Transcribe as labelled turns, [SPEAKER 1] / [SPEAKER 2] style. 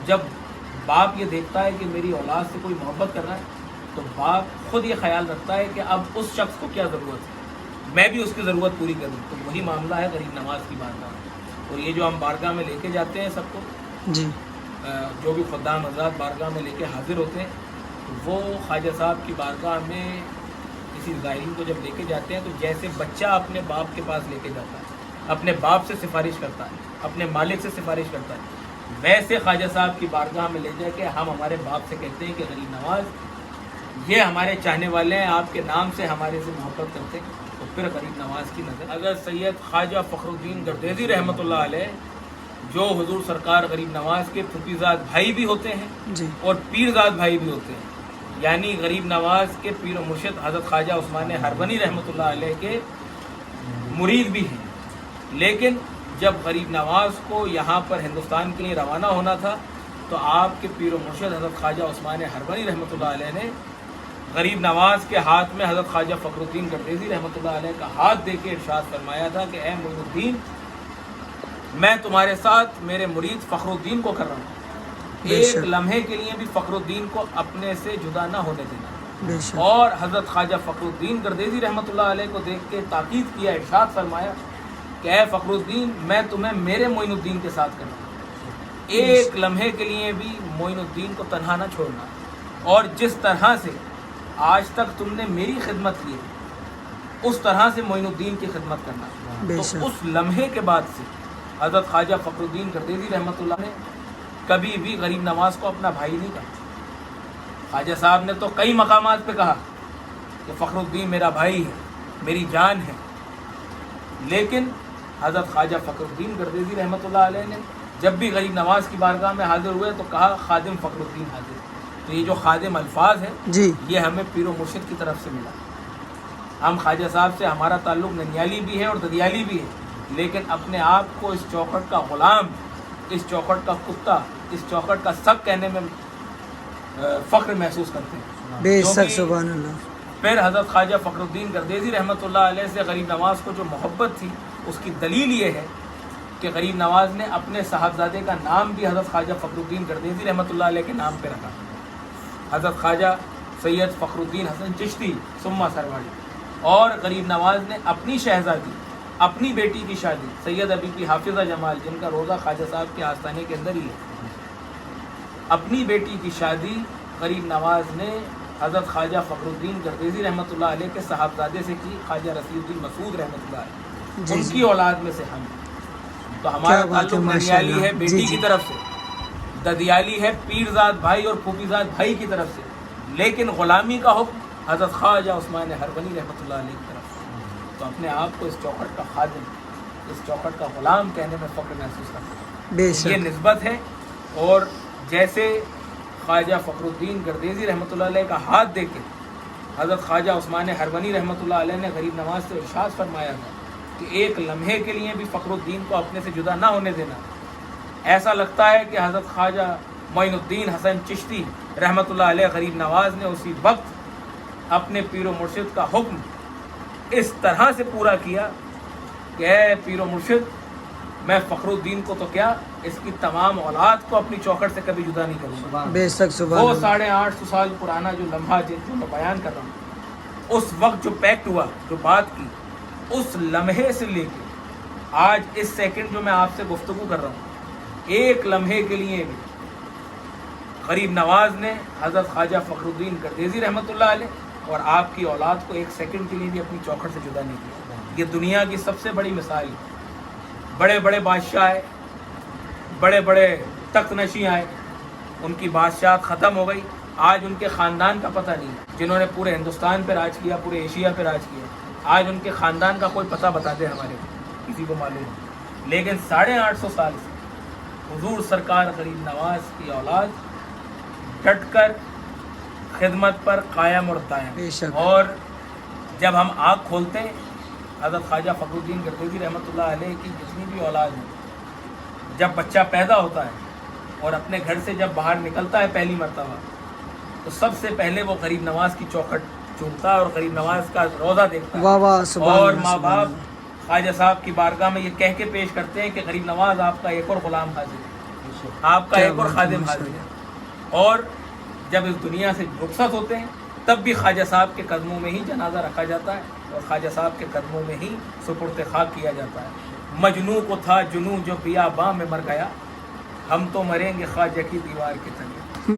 [SPEAKER 1] جب باپ یہ دیکھتا ہے کہ میری اولاد سے کوئی محبت کر رہا ہے تو باپ خود یہ خیال رکھتا ہے کہ اب اس شخص کو کیا ضرورت ہے، میں بھی اس کی ضرورت پوری کروں. تو وہی معاملہ ہے غریب نواز کی بارگاہ میں. اور یہ جو ہم بارگاہ میں لے کے جاتے ہیں سب کو،
[SPEAKER 2] جی
[SPEAKER 1] جو بھی خدام حضرات بارگاہ میں لے کے حاضر ہوتے ہیں، تو وہ خواجہ صاحب کی بارگاہ میں کسی زائرین کو جب لے کے جاتے ہیں تو جیسے بچہ اپنے باپ کے پاس لے کے جاتا ہے، اپنے باپ سے سفارش کرتا ہے، اپنے مالک سے سفارش کرتا ہے، ویسے خواجہ صاحب کی بارگاہ میں لے جا کے ہم ہمارے باپ سے کہتے ہیں کہ غریب نواز یہ ہمارے چاہنے والے ہیں، آپ کے نام سے ہمارے سے محبت کرتے ہیں. تو پھر غریب نواز کی نظر اگر سید خواجہ فخر الدین گردیزی رحمۃ اللہ علیہ، جو حضور سرکار غریب نواز کے پھوپھیزاد بھائی بھی ہوتے ہیں
[SPEAKER 2] جی
[SPEAKER 1] اور پیرزاد بھائی بھی ہوتے ہیں، یعنی غریب نواز کے پیر و مرشد حضرت خواجہ عثمان ہربنی رحمۃ اللہ علیہ کے مرید بھی ہیں. لیکن جب غریب نواز کو یہاں پر ہندوستان کے لیے روانہ ہونا تھا تو آپ کے پیر و مرشد حضرت خواجہ عثمان ہربنی رحمۃ اللہ علیہ نے غریب نواز کے ہاتھ میں حضرت خواجہ فخر الدین گردیزی رحمۃ اللہ علیہ کا ہاتھ دے کے ارشاد فرمایا تھا کہ اے معین الدین، میں تمہارے ساتھ میرے مرید فخر الدین کو کر رہا ہوں، ایک لمحے کے لیے بھی فخر الدین کو اپنے سے جدا نہ ہونے دینا. اور حضرت خواجہ فخر الدین گردیزی رحمۃ اللہ علیہ کو دیکھ کے تاکید کیا، ارشاد فرمایا کہ اے فخر الدین، میں تمہیں میرے معین الدین کے ساتھ کروں، ایک لمحے کے لیے بھی معین الدین کو تنہا نہ چھوڑنا. اور جس طرح سے آج تک تم نے میری خدمت کی اس طرح سے معین الدین کی خدمت کرنا. تو اس لمحے کے بعد سے حضرت خواجہ فخر الدین گردیزی رحمۃ اللہ نے کبھی بھی غریب نواز کو اپنا بھائی نہیں کہا. خواجہ صاحب نے تو کئی مقامات پہ کہا کہ فخر الدین میرا بھائی ہے، میری جان ہے، لیکن حضرت خواجہ فخر الدین گردیزی رحمۃ اللہ علیہ نے جب بھی غریب نواز کی بارگاہ میں حاضر ہوئے تو کہا خادم فخر الدین حاضر. تو یہ جو خادم الفاظ ہے
[SPEAKER 2] جی
[SPEAKER 1] یہ ہمیں پیر و مرشد کی طرف سے ملا. ہم خواجہ صاحب سے ہمارا تعلق ننیالی بھی ہے اور ددیالی بھی ہے، لیکن اپنے آپ کو اس چوکھٹ کا غلام، اس چوکھٹ کا کتا، اس چوکھٹ کا سب کہنے میں فخر محسوس کرتے ہیں.
[SPEAKER 2] بے شک سبحان اللہ.
[SPEAKER 1] پھر حضرت خواجہ فخر الدین گردیزی رحمۃ اللہ علیہ سے غریب نواز کو جو محبت تھی اس کی دلیل یہ ہے کہ غریب نواز نے اپنے صاحبزادے کا نام بھی حضرت خواجہ فخر الدین گردیزی رحمۃ اللہ علیہ کے نام پہ رکھا. حضرت خواجہ سید فخر الدین حسن چشتی ثم سرواڑی. اور غریب نواز نے اپنی شہزادی، اپنی بیٹی کی شادی سید ابی کی حافظہ جمال، جن کا روزہ خواجہ صاحب کے آستانے کے اندر ہی ہے، اپنی بیٹی کی شادی غریب نواز نے حضرت خواجہ فخر الدین گردیزی رحمۃ اللہ علیہ کے صاحبزادے سے کی، خواجہ رشید الدین مسعود رحمۃ اللہ علیہ. ان کی اولاد میں سے ہم، تو ہمارا تعلق ننیالی ہے بیٹی کی طرف سے، ددیالی ہے پیرزاد بھائی اور پھوپھیزاد بھائی کی طرف سے، لیکن غلامی کا حکم حضرت خواجہ عثمان ہربنی رحمۃ اللہ علیہ کی طرف سے. تو اپنے آپ کو اس چوکھٹ کا خادم، اس چوکھٹ کا غلام کہنے میں فخر محسوس کرتا ہے. یہ نسبت ہے. اور جیسے خواجہ فخر الدین گردیزی رحمۃ اللہ علیہ کا ہاتھ دے کے حضرت خواجہ عثمان ہربنی رحمۃ اللہ علیہ نے غریب نواز سے ارشاد فرمایا تھا کہ ایک لمحے کے لیے بھی فخر الدین کو اپنے سے جدا نہ ہونے دینا. ایسا لگتا ہے کہ حضرت خواجہ معین الدین حسن چشتی رحمۃ اللہ علیہ غریب نواز نے اسی وقت اپنے پیر و مرشد کا حکم اس طرح سے پورا کیا کہ اے پیر و مرشد، میں فخر الدین کو تو کیا، اس کی تمام اولاد کو اپنی چوکھٹ سے کبھی جدا نہیں کروں گا.
[SPEAKER 2] بے شک سبحان
[SPEAKER 1] وہ
[SPEAKER 2] اللہ.
[SPEAKER 1] 850 سال پرانا جو لمحہ جو میں بیان کر رہا ہوں، اس وقت جو پیکٹ ہوا، جو بات کی، اس لمحے سے لے کے آج اس سیکنڈ جو میں آپ سے گفتگو کر رہا ہوں، ایک لمحے کے لیے بھی غریب نواز نے حضرت خواجہ فخر الدین گردیزی رحمۃ اللہ علیہ اور آپ کی اولاد کو ایک سیکنڈ کے لیے بھی اپنی چوکھٹ سے جدا نہیں کیا. یہ دنیا کی سب سے بڑی مثال ہے. بڑے بڑے بادشاہ آئے، بڑے بڑے تخت نشین آئے، ان کی بادشاہت ختم ہو گئی. آج ان کے خاندان کا پتہ نہیں، جنہوں نے پورے ہندوستان پہ راج کیا، پورے ایشیا پہ راج کیا، آج ان کے خاندان کا کوئی پتہ بتا دے ہمارے کو، کسی کو معلوم نہیں. لیکن 850 سال سے حضور سرکار غریب نواز کی اولاد ڈٹ کر خدمت پر قائم اور دائم. اور جب ہم آنکھ کھولتے ہیں حضرت خواجہ فخر الدین گردیزی رحمۃ اللہ علیہ کی جتنی بھی اولاد ہیں، جب بچہ پیدا ہوتا ہے اور اپنے گھر سے جب باہر نکلتا ہے پہلی مرتبہ، تو سب سے پہلے وہ غریب نواز کی چوکھٹ چومتا ہے اور غریب نواز کا روضہ دیکھتا ہے. اور ماں باپ خواجہ صاحب کی بارگاہ میں یہ کہہ کے پیش کرتے ہیں کہ غریب نواز آپ کا ایک اور غلام حاضر ہے. آپ کا ایک اور خادم حاضر ہے، اور جب اس دنیا سے رخصت ہوتے ہیں تب بھی خواجہ صاحب کے قدموں میں ہی جنازہ رکھا جاتا ہے اور خواجہ صاحب کے قدموں میں ہی سپرد خاک کیا جاتا ہے۔ مجنوں کو تھا جنوں جو بیاباں میں مر گیا، ہم تو مریں گے خواجہ کی دیوار کے تلے۔